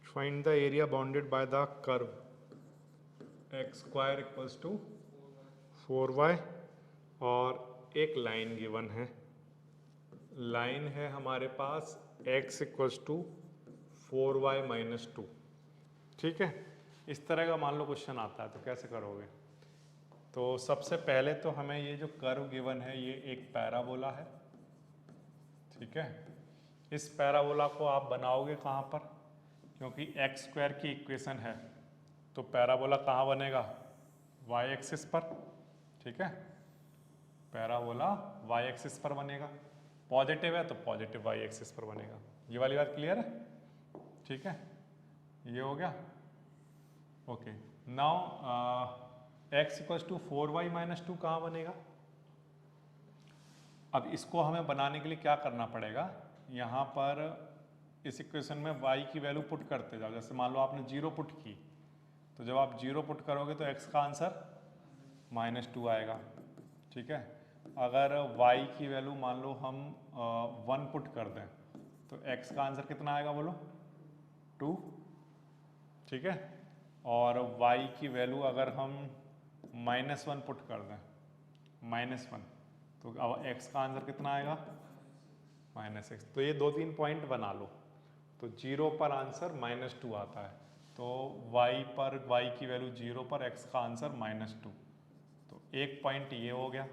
Find the area bounded by the curve x square equals to 4y और एक line given है। Line है हमारे पास x equals to 4y minus 2। ठीक है, इस तरह का मान लो क्वेश्चन आता है तो कैसे करोगे? तो सबसे पहले तो हमें ये जो कर्व गिवन है ये एक पैराबोला है। ठीक है, इस पैराबोला को आप बनाओगे कहाँ पर? क्योंकि एक्स स्क्वायर की इक्वेशन है तो पैराबोला कहाँ बनेगा? वाई एक्सिस पर। ठीक है, पैराबोला वाई एक्सिस पर बनेगा। पॉजिटिव है तो पॉजिटिव वाई एक्सिस पर बनेगा। ये वाली बात क्लियर है? ठीक है, ये हो गया। Okay, now x equals to 4y minus 2 कहाँ बनेगा? अब इसको हमें बनाने के लिए क्या करना पड़ेगा? यहाँ पर इस इक्वेशन में y की वैल्यू पुट करते जाओ। जैसे मान लो आपने 0 पुट की, तो जब आप 0 पुट करोगे तो x का आंसर -2 आएगा। ठीक है, अगर y की वैल्यू मान लो हम 1 पुट कर दें तो x का आंसर कितना आएगा बोलो? 2। ठीक है, और y की वैल्यू अगर हम -1 पुट कर दें, -1, तो अब x का आंसर कितना आएगा? -x। तो ये 2-3 पॉइंट बना लो। तो 0 पर आंसर -2 आता है, तो y की वैल्यू 0 पर x का आंसर -2। तो एक पॉइंट ये हो गया।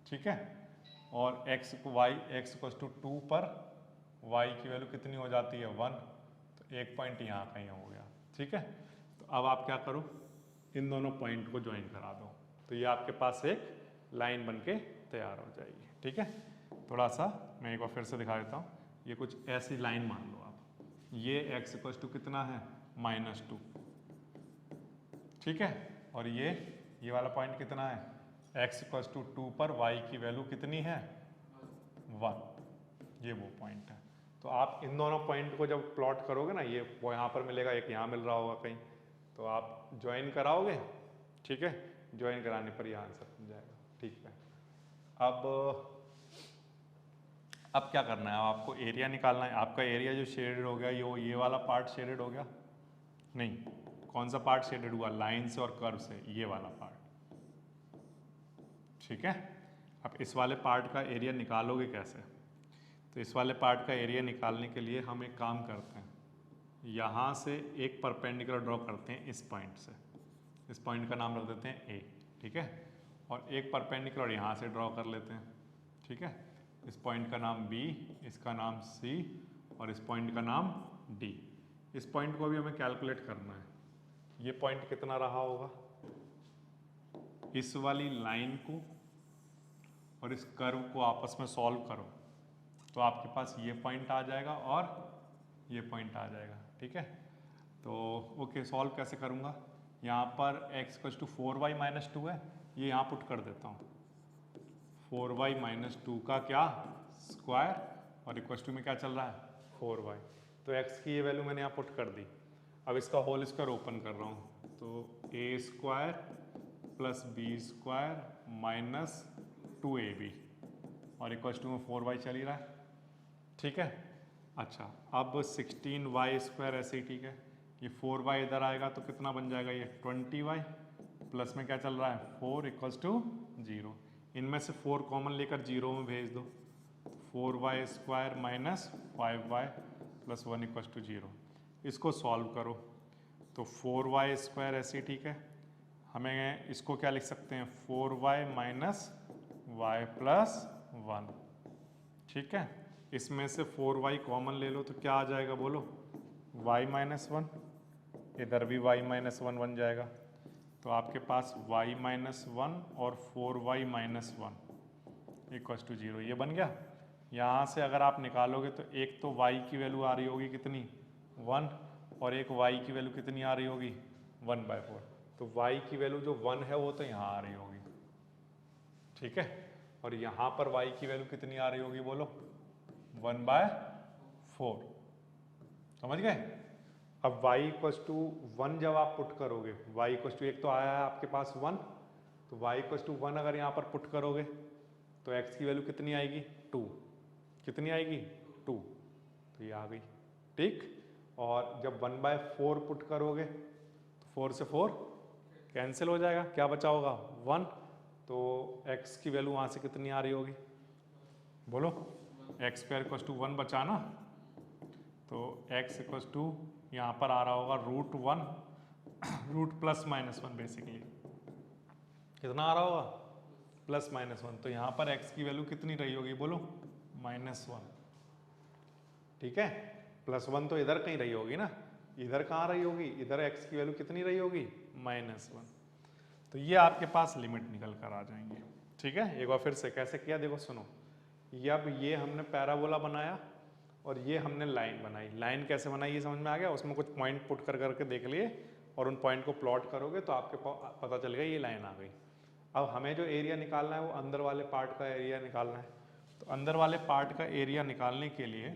ठीक है, और x इक्वल्स टू 2 पर y की वैल्यू कितनी हो जाती है? 1। तो एक पॉइंट यहाँ कहीं हो गया। ठीक है, तो अब आप क्या करो? इन दोनों पॉइंट को ज्वाइन करा दो, तो ये आपके पास एक लाइन बन के तैयार हो जाएगी। ठीक है, थोड़ा सा मैं एक बार फिर से दिखा देता हूँ। ये कुछ ऐसी लाइन मान लो आप, ये x इक्वल्स टू कितना है? -2। ठीक है, और ये वाला पॉइंट कितना है? x इक्वल्स टू 2 पर y की वैल्यू कितनी है? 1। ये वो पॉइंट है। तो आप इन दोनों पॉइंट को जब प्लॉट करोगे ना, ये वो यहाँ पर मिलेगा, एक यहाँ मिल रहा होगा कहीं, तो आप ज्वाइन कराओगे। ठीक है, ज्वाइन कराने पर ये आंसर बन जाएगा। ठीक है, अब क्या करना है? आपको एरिया निकालना है। आपका एरिया जो शेडेड हो गया, ये वाला पार्ट शेडेड हो गया? नहीं, कौन सा पार्ट शेडेड हुआ? लाइन से और कर्व से, ये वाला पार्ट। ठीक है, अब इस वाले पार्ट का एरिया निकालोगे कैसे? तो इस वाले पार्ट का एरिया निकालने के लिए हम एक काम करते हैं, यहाँ से एक परपेंडिकुलर ड्रॉ करते हैं इस पॉइंट से। इस पॉइंट का नाम रख देते हैं ए। ठीक है, और एक परपेंडिकुलर यहाँ से ड्रॉ कर लेते हैं। ठीक है, इस पॉइंट का नाम बी, इसका नाम सी, और इस पॉइंट का नाम डी। इस पॉइंट को भी हमें कैलकुलेट करना है। ये पॉइंट कितना रहा होगा? इस वाली लाइन को और इस कर्व को आपस में सॉल्व करो तो आपके पास ये पॉइंट आ जाएगा और ये पॉइंट आ जाएगा। ठीक है, तो ओके, सॉल्व कैसे करूँगा? यहाँ पर x equals to 4y minus 2 है, ये यहाँ पुट कर देता हूँ। 4y माइनस 2 का क्या? स्क्वायर, और इक्वल्स टू में क्या चल रहा है? 4y। तो x की ये वैल्यू मैंने यहाँ पुट कर दी। अब इसका होल स्क्वायर ओपन कर रहा हूँ, तो a square plus b square minus 2ab, और इक्वल्स टू में 4y चल ही रहा है। ठीक है, अच्छा, अब 16y स्क्वायर ऐसे ही ठीक है। ये 4y इधर आएगा तो कितना बन जाएगा? ये 20y, प्लस में क्या चल रहा है? 4 इक्वल्स टू 0। इनमें से 4 कॉमन लेकर 0 में भेज दो। 4y square minus 5y plus 1 equals to 0। इसको सॉल्व करो तो 4y स्क्वायर ऐसे ही ठीक है। हमें इसको क्या लिख सकते हैं? 4y minus y plus 1। ठीक है, इसमें से 4y कॉमन ले लो तो क्या आ जाएगा बोलो? y माइनस 1, इधर भी y माइनस 1 बन जाएगा। तो आपके पास y माइनस 1 और 4y माइनस 1 इक्वल्स टू 0, ये बन गया। यहाँ से अगर आप निकालोगे तो एक तो y की वैल्यू आ रही होगी कितनी? 1, और एक y की वैल्यू कितनी आ रही होगी? 1/4। तो y की वैल्यू जो 1 है वो तो यहाँ आ रही होगी। ठीक है, और यहाँ पर y की वैल्यू कितनी आ रही होगी बोलो? 1/4। समझ गए? अब y इक्वल्स टू 1 जब आप पुट करोगे, y इक्वल्स टू, एक तो आया है आपके पास 1, तो y इक्वल्स टू 1 अगर यहाँ पर पुट करोगे तो x की वैल्यू कितनी आएगी? 2। कितनी आएगी? 2। तो ये आ गई। ठीक, और जब 1/4 पुट करोगे तो 4 से 4 कैंसिल हो जाएगा, क्या बचा होगा 1। तो x की वैल्यू वहाँ से कितनी आ रही होगी बोलो, x स्क्वायर इक्वल टू 1 बचा ना, तो x इक्वल टू यहाँ पर आ रहा होगा √1 रूट प्लस माइनस 1 बेसिकली कितना आ रहा होगा +-1। तो यहाँ पर x की वैल्यू कितनी रही होगी बोलो -1, ठीक है। +1 तो इधर कहीं रही होगी ना, इधर कहाँ रही होगी, इधर x की वैल्यू कितनी रही होगी -1। तो ये आपके पास लिमिट निकल कर आ जाएंगे, ठीक है। एक बार फिर से कैसे किया देखो सुनो, ये हमने पैराबोला बनाया और ये हमने लाइन बनाई। लाइन कैसे बनाई ये समझ में आ गया, उसमें कुछ पॉइंट पुट कर करके देख लिए और उन पॉइंट को प्लॉट करोगे तो आपके पता चल गया ये लाइन आ गई। अब हमें जो एरिया निकालना है वो अंदर वाले पार्ट का एरिया निकालना है। तो अंदर वाले पार्ट का एरिया निकालने के लिए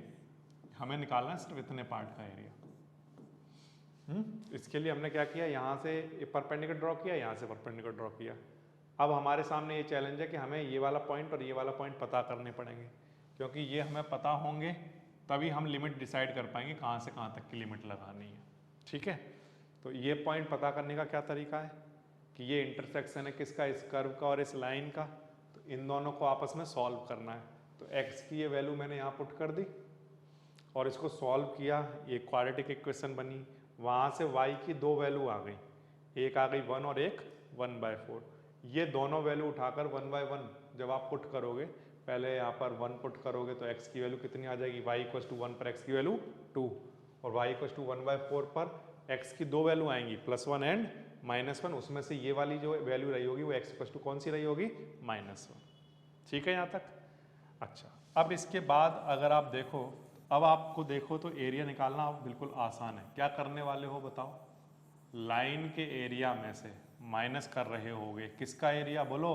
हमें निकालना है सिर्फ इतने पार्ट का एरिया। इसके लिए हमने क्या किया, यहाँ से परपेंडिकुलर ड्रॉ किया, यहाँ से परपेंडिकुलर ड्रॉ किया। अब हमारे सामने ये चैलेंज है कि हमें ये वाला पॉइंट और ये वाला पॉइंट पता करने पड़ेंगे, क्योंकि ये हमें पता होंगे तभी हम लिमिट डिसाइड कर पाएंगे कहाँ से कहाँ तक की लिमिट लगानी है, ठीक है। तो ये पॉइंट पता करने का क्या तरीका है कि ये इंटरसेक्शन है किसका, इस कर्व का और इस लाइन का, तो इन दोनों को आपस में सॉल्व करना है। तो x की ये वैल्यू मैंने यहाँ पुट कर दी और इसको सॉल्व किया, ये क्वाड्रेटिक इक्वेशन बनी। वहाँ से y की दो वैल्यू आ गई, एक आ गई 1 और एक 1/4। ये दोनों वैल्यू उठाकर 1/1 जब आप पुट करोगे, पहले यहाँ पर 1 पुट करोगे तो x की वैल्यू कितनी आ जाएगी, y = 1 पर x की वैल्यू 2 और y = 1/4 पर x की दो वैल्यू आएंगी +1 एंड -1। उसमें से ये वाली जो वैल्यू रही होगी वो x = कौन सी रही होगी -1, ठीक है यहाँ तक। अच्छा, अब इसके बाद अगर आप देखो, अब आपको देखो तो एरिया निकालना बिल्कुल आसान है। क्या करने वाले हो बताओ, लाइन के एरिया में से माइनस कर रहे होगे किसका एरिया बोलो,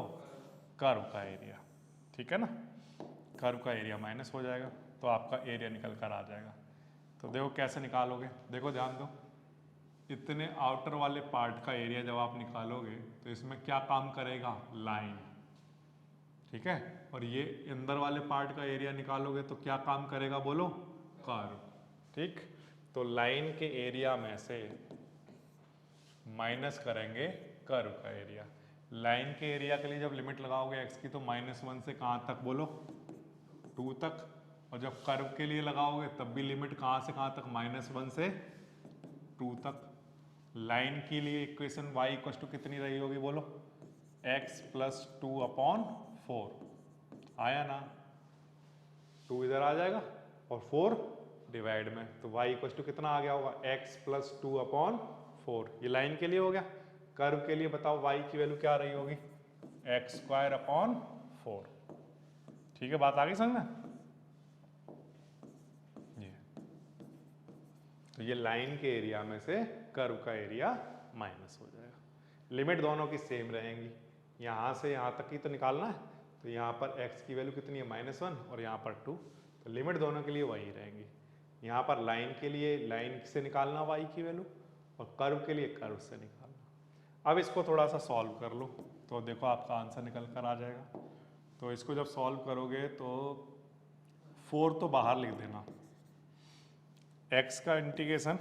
कर्व का एरिया, ठीक है ना। कर्व का एरिया माइनस हो जाएगा तो आपका एरिया निकल कर आ जाएगा। तो देखो कैसे निकालोगे, देखो ध्यान दो, इतने आउटर वाले पार्ट का एरिया जब आप निकालोगे तो इसमें क्या काम करेगा, लाइन, ठीक है। और ये अंदर वाले पार्ट का एरिया निकालोगे तो क्या काम करेगा बोलो, कर्व, ठीक। तो लाइन के एरिया में से माइनस करेंगे कर्व का एरिया। लाइन के एरिया के लिए जब लिमिट लगाओगे x की तो -1 से कहाँ तक बोलो, 2 तक। और जब कर्व के लिए लगाओगे तब भी लिमिट कहाँ से कहाँ तक, -1 से 2 तक। लाइन के लिए इक्वेशन y = कितनी रही होगी बोलो, x + 2/4 आया ना, 2 इधर आ जाएगा और 4 डिवाइड में, तो y = कितना आ गया होगा, x + 2/4। ये लाइन के लिए हो गया। कर्व के लिए बताओ y की वैल्यू क्या रही होगी, x²/4, ठीक है। बात आ गई समझ में, तो ये लाइन के एरिया में से कर्व का एरिया माइनस हो जाएगा। लिमिट दोनों की सेम रहेंगी, यहाँ से यहाँ तक ही तो निकालना है। तो यहाँ पर x की वैल्यू कितनी है, -1 और यहाँ पर 2, तो लिमिट दोनों के लिए वही रहेंगी। यहाँ पर लाइन के लिए लाइन से निकालना y की वैल्यू और कर्व के लिए कर्व से निकालना। अब इसको थोड़ा सा सॉल्व कर लो तो देखो आपका आंसर निकल कर आ जाएगा। तो इसको जब सॉल्व करोगे तो 4 तो बाहर लिख देना, x का इंटीग्रेशन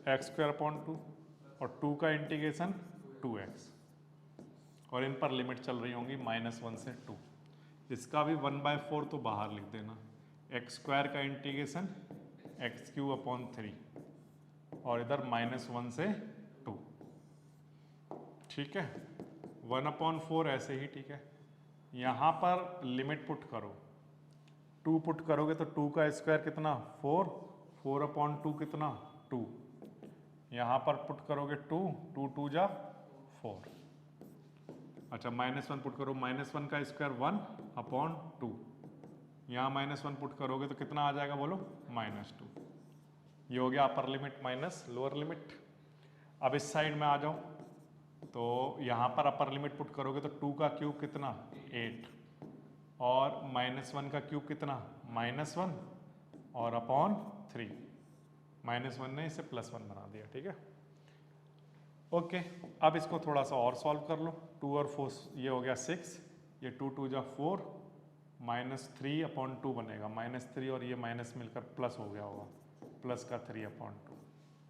x² और 2 का इंटीग्रेशन 2x, और इन पर लिमिट चल रही होंगी -1 से 2। इसका भी 1/4 तो बाहर लिख देना, x² का इंटीग्रेशन x³ और इधर -1 से 2, ठीक है। 1/4 ऐसे ही, ठीक है। यहाँ पर लिमिट पुट करो, 2 पुट करोगे तो 2 का स्क्वायर कितना 4, 4/2 कितना 2, यहाँ पर पुट करोगे 2, 2 2 जा 4। अच्छा, -1 पुट करो, -1 का स्क्वायर 1/2, यहाँ -1 पुट करोगे तो कितना आ जाएगा बोलो, -2। ये हो गया upper limit minus lower limit. अब इस साइड में आ जाओ, तो यहाँ पर अपर लिमिट पुट करोगे तो 2 का क्यूब कितना 8 और -1 का क्यूब कितना -1 और /3, -1 ने इसे +1 बना दिया, ठीक है। ओके, अब इसको थोड़ा सा और सॉल्व कर लो। 2 और 4 ये हो गया 6, ये 2 2 जा 4, -3/2 बनेगा, -3 और ये माइनस मिलकर प्लस हो गया होगा, प्लस का 3/2,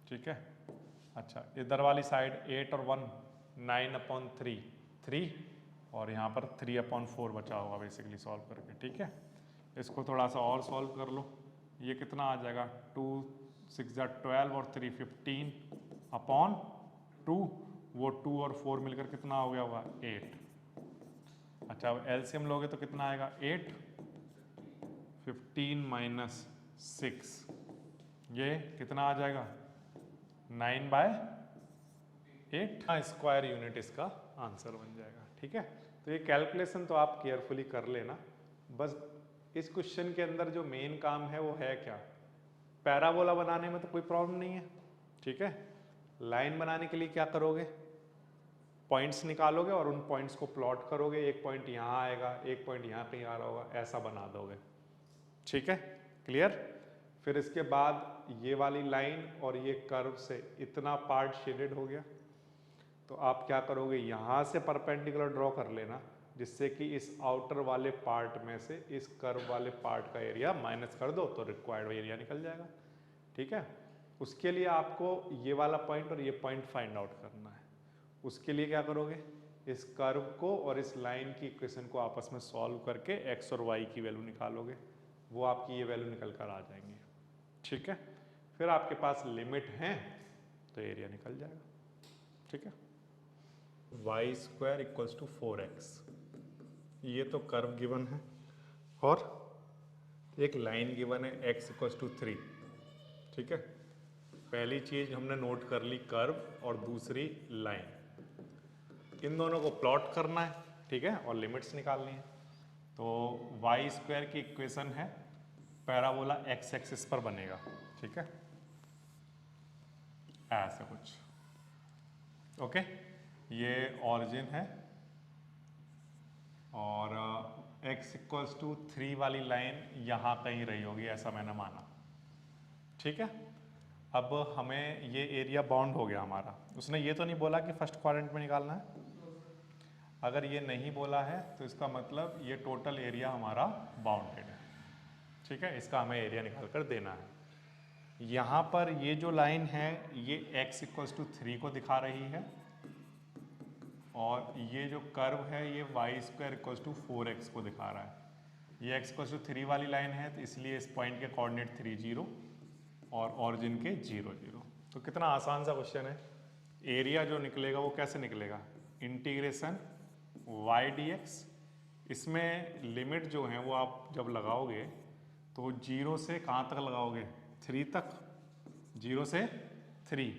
ठीक है। अच्छा, इधर वाली साइड 8 और 1 9/3 3, और यहाँ पर 3/4 बचा होगा बेसिकली सॉल्व करके, ठीक है। इसको थोड़ा सा और सॉल्व कर लो, ये कितना आ जाएगा 2 6 12 और 3 15/2, वो 2 और 4 मिलकर कितना हो गया होगा 8। अच्छा, अब एलसीएम लोगे तो कितना आएगा 8 15 माइनस 6, ये कितना आ जाएगा 9/8 स्क्वायर यूनिट इसका आंसर बन जाएगा, ठीक है। तो ये कैलकुलेशन तो आप केयरफुली कर लेना। बस इस क्वेश्चन के अंदर जो मेन काम है वो है क्या, पैराबोला बनाने में तो कोई प्रॉब्लम नहीं है, ठीक है। लाइन बनाने के लिए क्या करोगे, पॉइंट्स निकालोगे और उन पॉइंट्स को प्लॉट करोगे, एक पॉइंट यहाँ आएगा, एक पॉइंट यहाँ कहीं आ रहा होगा, ऐसा बना दोगे, ठीक है, क्लियर। फिर इसके बाद ये वाली लाइन और ये कर्व से इतना पार्ट शेडेड हो गया, तो आप क्या करोगे, यहाँ से परपेंडिकुलर ड्रॉ कर लेना, जिससे कि इस आउटर वाले पार्ट में से इस कर्व वाले पार्ट का एरिया माइनस कर दो तो रिक्वायर्ड एरिया निकल जाएगा, ठीक है। उसके लिए आपको ये वाला पॉइंट और ये पॉइंट फाइंड आउट करना है। उसके लिए क्या करोगे, इस कर्व को और इस लाइन की इक्वेशन को आपस में सॉल्व करके एक्स और वाई की वैल्यू निकालोगे, वो आपकी ये वैल्यू निकल कर आ जाएंगी, ठीक है। फिर आपके पास लिमिट है तो एरिया निकल जाएगा, ठीक है। Y square equals to 4x, ये तो कर्व गिवन है और एक लाइन गिवन है x इक्वल्स टू 3, ठीक है। पहली चीज हमने नोट कर ली कर्व और दूसरी लाइन, इन दोनों को प्लॉट करना है, ठीक है, और लिमिट्स निकालनी है। तो वाई स्क्वायर की इक्वेशन है पैराबोला एक्स एक्सिस पर बनेगा, ठीक है, ऐसा कुछ, ओके। ये ऑरिजिन है और x इक्वल्स टू 3 वाली लाइन यहाँ कहीं रही होगी, ऐसा मैंने माना, ठीक है। अब हमें ये एरिया बाउंड हो गया हमारा, उसने ये तो नहीं बोला कि फर्स्ट क्वाड्रेंट में निकालना है। अगर ये नहीं बोला है तो इसका मतलब ये टोटल एरिया हमारा बाउंडेड है, ठीक है, इसका हमें एरिया निकाल कर देना है। यहाँ पर ये जो लाइन है ये x इक्वल्स टू 3 को दिखा रही है और ये जो कर्व है ये Y square equals to 4x को दिखा रहा है। ये x इक्वल्स टू 3 वाली लाइन है तो इसलिए इस पॉइंट के कोऑर्डिनेट 3 0 और ऑरिजिन के 0 0। तो कितना आसान सा क्वेश्चन है। एरिया जो निकलेगा वो कैसे निकलेगा, इंटीग्रेशन y dx, इसमें लिमिट जो है वो आप जब लगाओगे तो 0 से कहाँ तक लगाओगे 3 तक, 0 से 3,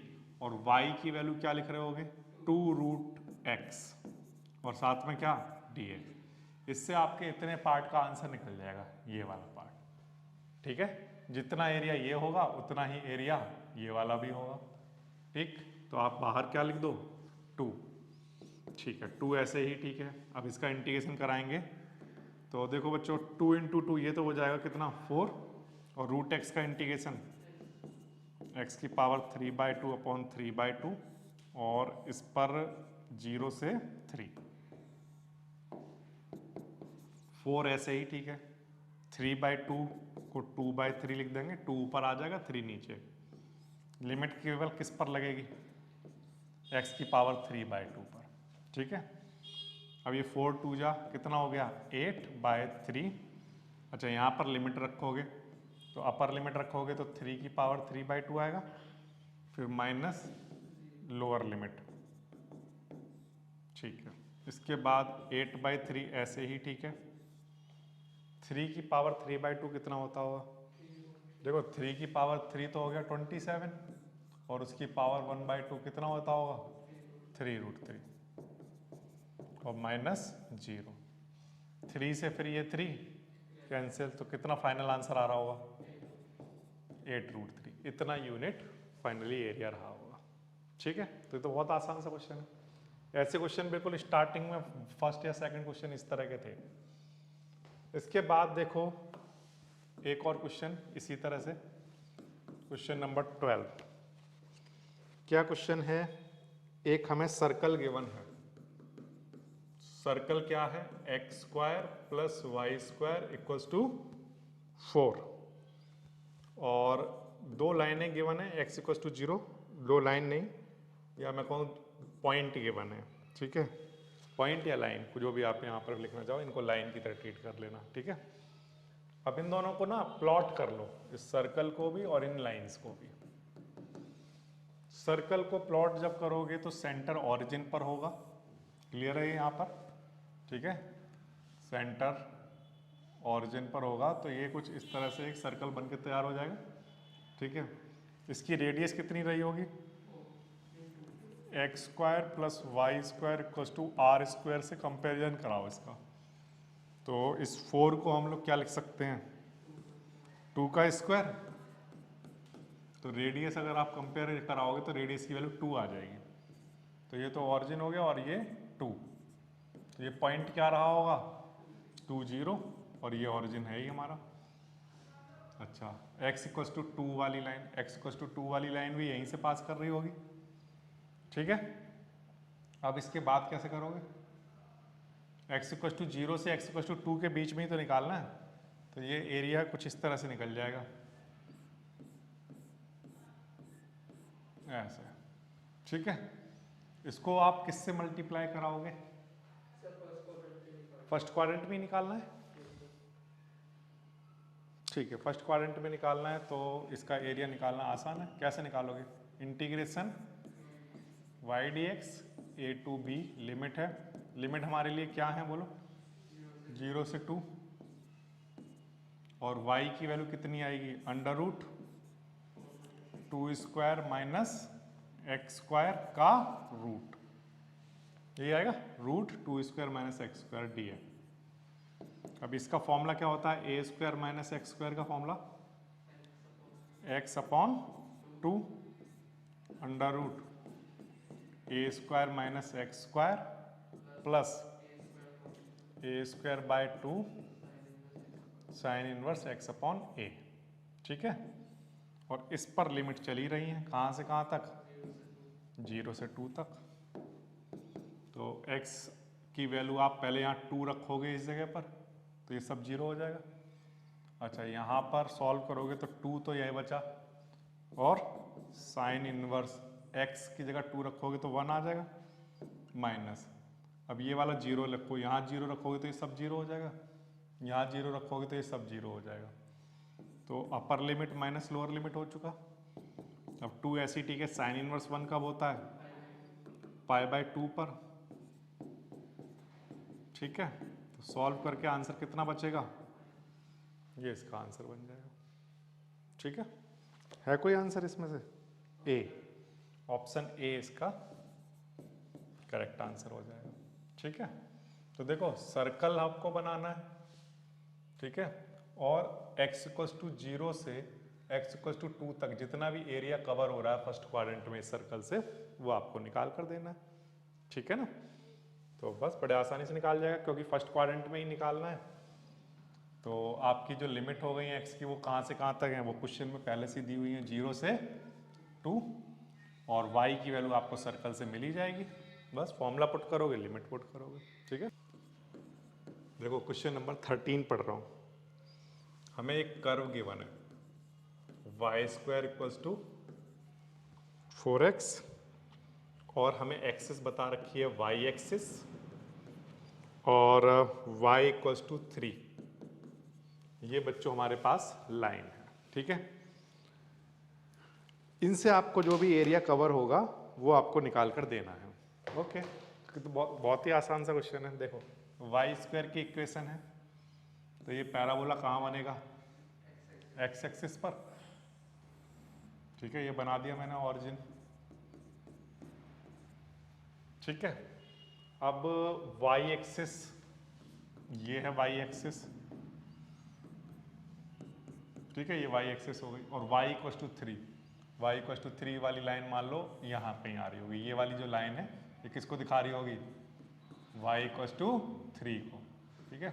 और y की वैल्यू क्या लिख रहे होगे 2√x और साथ में क्या dx। इससे आपके इतने पार्ट का आंसर निकल जाएगा, ये वाला पार्ट, ठीक है। जितना एरिया ये होगा उतना ही एरिया ये वाला भी होगा, ठीक। तो आप बाहर क्या लिख दो 2, ठीक है, 2 ऐसे ही ठीक है। अब इसका इंटीग्रेशन कराएंगे तो देखो बच्चों 2 × 2 ये तो हो जाएगा कितना 4, और √x का इंटीग्रेशन x की पावर 3/2 अपॉन 3/2 और इस पर 0 से 3, 4 ऐसे ही ठीक है। 3/2 को 2/3 लिख देंगे, 2 ऊपर आ जाएगा 3 नीचे। लिमिट केवल किस पर लगेगी x की पावर 3/2 पर, ठीक है। अब ये 4 2 जा कितना हो गया 8/3। अच्छा, यहाँ पर लिमिट रखोगे तो अपर लिमिट रखोगे तो 3 की पावर 3/2 आएगा, फिर माइनस लोअर लिमिट, ठीक है। इसके बाद 8/3 ऐसे ही ठीक है। 3 की पावर 3/2 कितना होता होगा, देखो 3 की पावर 3 तो हो गया 27 और उसकी पावर 1/2 कितना होता होगा 3√3 और माइनस 0। 3 से फिर ये 3 कैंसिल, तो कितना फाइनल आंसर आ रहा होगा 8√3। इतना यूनिट फाइनली एरिया रहा होगा, ठीक है। तो ये तो बहुत आसान सा क्वेश्चन है। ऐसे क्वेश्चन बिल्कुल स्टार्टिंग में फर्स्ट या सेकंड क्वेश्चन इस तरह के थे। इसके बाद देखो एक और क्वेश्चन इसी तरह से, क्वेश्चन नंबर 12। क्या क्वेश्चन है, एक हमें सर्कल गिवन है। सर्कल क्या है x² + y² = 4 और दो लाइनें गिवन है x इक्वल टू 0, दो लाइन नहीं, या मैं कहूँ पॉइंट गिवन है, ठीक है, पॉइंट या लाइन जो भी आप यहाँ पर लिखना चाहो, इनको लाइन की तरह ट्रीट कर लेना, ठीक है। अब इन दोनों को ना प्लॉट कर लो, इस सर्कल को भी और इन लाइंस को भी। सर्कल को प्लॉट जब करोगे तो सेंटर ऑरिजिन पर होगा, क्लियर है यहाँ पर, ठीक है, सेंटर ऑरिजिन पर होगा, तो ये कुछ इस तरह से एक सर्कल बनके तैयार हो जाएगा, ठीक है। इसकी रेडियस कितनी रही होगी, x square plus y square equal to r square से कंपेरिजन कराओ इसका, तो इस 4 को हम लोग क्या लिख सकते हैं, 2 का स्क्वायर, तो रेडियस अगर आप कंपेयर कराओगे तो रेडियस की वैल्यू 2 आ जाएगी, तो ये तो ऑरिजिन हो गया और ये 2, तो ये पॉइंट क्या रहा होगा 2 0, और ये ऑरिजिन है ही हमारा। अच्छा, x इक्वल टू 2 वाली लाइन, x इक्वल टू 2 वाली लाइन भी यहीं से पास कर रही होगी, ठीक है। अब इसके बाद कैसे करोगे, x इक्वल टू 0 से x इक्वल टू 2 के बीच में ही तो निकालना है, तो ये एरिया कुछ इस तरह से निकल जाएगा, ऐसे, ठीक है। इसको आप किससे मल्टीप्लाई कराओगे, फर्स्ट क्वाड्रेंट में निकालना है, ठीक है, फर्स्ट क्वाड्रेंट में निकालना है, तो इसका एरिया निकालना आसान है, कैसे निकालोगे, integration y dx a to b limit है, लिमिट हमारे लिए क्या है बोलो, 0 से 2, और y की वैल्यू कितनी आएगी, under root 2 square minus x square का रूट, ये आएगा root 2 square minus x square d है। अब इसका फॉर्मूला क्या होता है, a square minus x square का formula x upon 2 under root a square minus x square plus a square by 2 sine inverse x upon a, ठीक है। और इस पर लिमिट चली रही है, कहाँ से कहाँ तक, 0 से 2 तक, तो x की वैल्यू आप पहले यहाँ 2 रखोगे इस जगह पर, तो ये सब 0 हो जाएगा। अच्छा, यहाँ पर सॉल्व करोगे तो 2 तो यही बचा, और साइन इनवर्स x की जगह 2 रखोगे तो 1 आ जाएगा, माइनस, अब ये वाला 0 रखो, यहाँ 0 रखोगे तो ये सब 0 हो जाएगा, यहाँ 0 रखोगे तो ये सब 0 हो जाएगा, तो upper limit minus lower limit हो चुका। अब 2 ऐसी, ठीक है, साइन इनवर्स 1 कब होता है, पाई बाय 2 पर, ठीक है, तो सॉल्व करके आंसर कितना बचेगा, ये इसका आंसर बन जाएगा, ठीक है कोई आंसर इसमें से, ए, ऑप्शन ए इसका करेक्ट आंसर हो जाएगा, ठीक है। तो देखो सर्कल आपको बनाना है, ठीक है, और x इक्वल्स टू 0 से x इक्वल्स टू 2 तक जितना भी एरिया कवर हो रहा है फर्स्ट क्वाड्रेंट में सर्कल से, वो आपको निकाल कर देना है, ठीक है ना। तो बस बड़े आसानी से निकाल जाएगा, क्योंकि फर्स्ट क्वाड्रेंट में ही निकालना है। तो आपकी जो लिमिट हो गई है x की, वो कहाँ से कहाँ तक है, वो क्वेश्चन में पहले से दी हुई है, 0 से 2, और y की वैल्यू आपको सर्कल से मिल ही जाएगी, बस फॉर्मूला पुट करोगे, लिमिट पुट करोगे, ठीक है। देखो क्वेश्चन नंबर 13 पढ़ रहा हूँ, हमें एक कर्व गिवन है, y square equals to 4x, और हमें एक्सिस बता रखी है वाई एक्सिस, और y इक्वल्स टू 3, ये बच्चों हमारे पास लाइन है, ठीक है। इनसे आपको जो भी एरिया कवर होगा वो आपको निकाल कर देना है, ओके। तो बहुत ही आसान सा क्वेश्चन है। देखो वाई स्क्वायर की इक्वेशन है, तो ये पैराबोला कहाँ बनेगा, एक्स एक्सिस पर, ठीक है, ये बना दिया मैंने ऑरिजिन, ठीक है। अब वाई एक्सिस, ये है वाई एक्सिस, ठीक है, ये वाई एक्सिस हो गई, और y equal to 3, y equal to 3 वाली लाइन मान लो यहाँ कहीं आ रही होगी, ये वाली जो लाइन है ये किसको दिखा रही होगी, y इक्वल टू 3 को, ठीक है,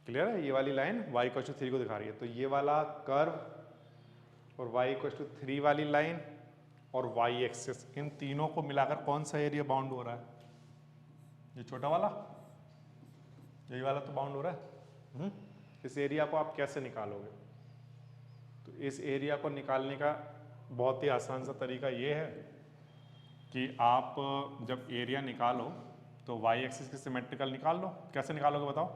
क्लियर है, ये वाली लाइन y इक्वल टू 3 को दिखा रही है। तो ये वाला कर्व और y इक्वल टू 3 वाली लाइन और y एक्सिस, इन तीनों को मिलाकर कौन सा एरिया बाउंड हो रहा है, ये छोटा वाला, यही वाला तो बाउंड हो रहा है, इस एरिया को आप कैसे निकालोगे? तो इस एरिया को निकालने का बहुत ही आसान सा तरीका ये है कि आप जब एरिया निकालो तो वाई एक्सिस की सिमेट्रिकल निकाल लो। कैसे निकालोगे बताओ?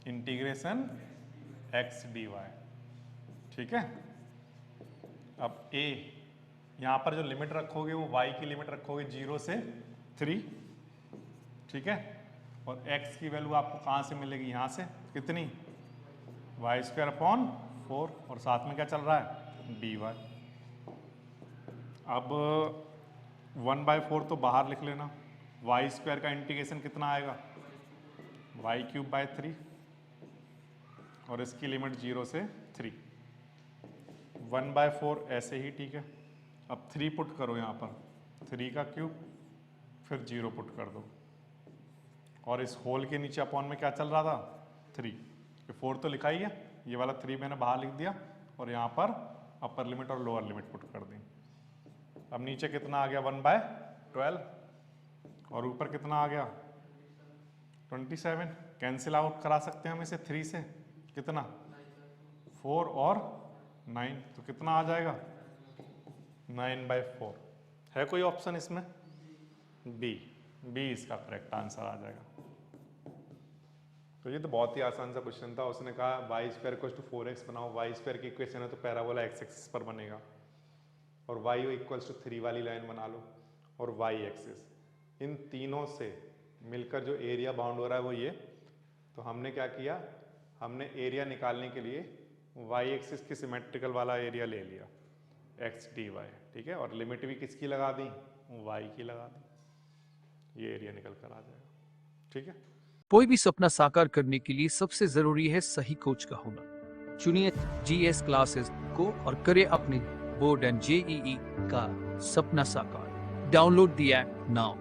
इंटीग्रेशन एक्स डी वाई, ठीक है। अब ए यहाँ पर जो लिमिट रखोगे वो y की लिमिट रखोगे 0 से 3, ठीक है। और x की वैल्यू आपको कहाँ से मिलेगी? यहाँ से। कितनी? y²/4 और साथ में क्या चल रहा है? dy। अब 1/4 तो बाहर लिख लेना। y² का इंटीग्रेशन कितना आएगा? y³/3 और इसकी लिमिट 0 से 3। 1/4 ऐसे ही, ठीक है। अब 3 पुट करो यहाँ पर, 3 का क्यूब, फिर 0 पुट कर दो। और इस होल के नीचे अपॉन में क्या चल रहा था? 3। ये 4 तो लिखा ही है, ये वाला 3 मैंने बाहर लिख दिया और यहाँ पर अपर लिमिट और लोअर लिमिट पुट कर दी। अब नीचे कितना आ गया? 1/12 और ऊपर कितना आ गया? 27। कैंसिल आउट करा सकते हैं हम इसे 3 से। कितना? 4 और 9, तो कितना आ जाएगा? 9/4। है कोई ऑप्शन इसमें? बी इसका करेक्ट आंसर आ जाएगा। तो ये तो बहुत ही आसान सा क्वेश्चन था। उसने कहा y² = 4x बनाओ। y² की इक्वेशन है तो पैराबोला x एक्सिस पर बनेगा और y = 3 वाली लाइन बना लो और y एक्सिस, इन तीनों से मिलकर जो एरिया बाउंड हो रहा है वो ये। तो हमने क्या किया? हमने एरिया निकालने के लिए y एक्सिस की सिमेट्रिकल वाला एरिया ले लिया x dy, ठीक है। और लिमिट भी किसकी लगा दी? y की लगा दी। ये एरिया निकल कर आ जाएगा, ठीक है। कोई भी सपना साकार करने के लिए सबसे जरूरी है सही कोच का होना। चुनिए GS क्लासेस को और करें अपने बोर्ड एंड JEE का सपना साकार। Download the app now.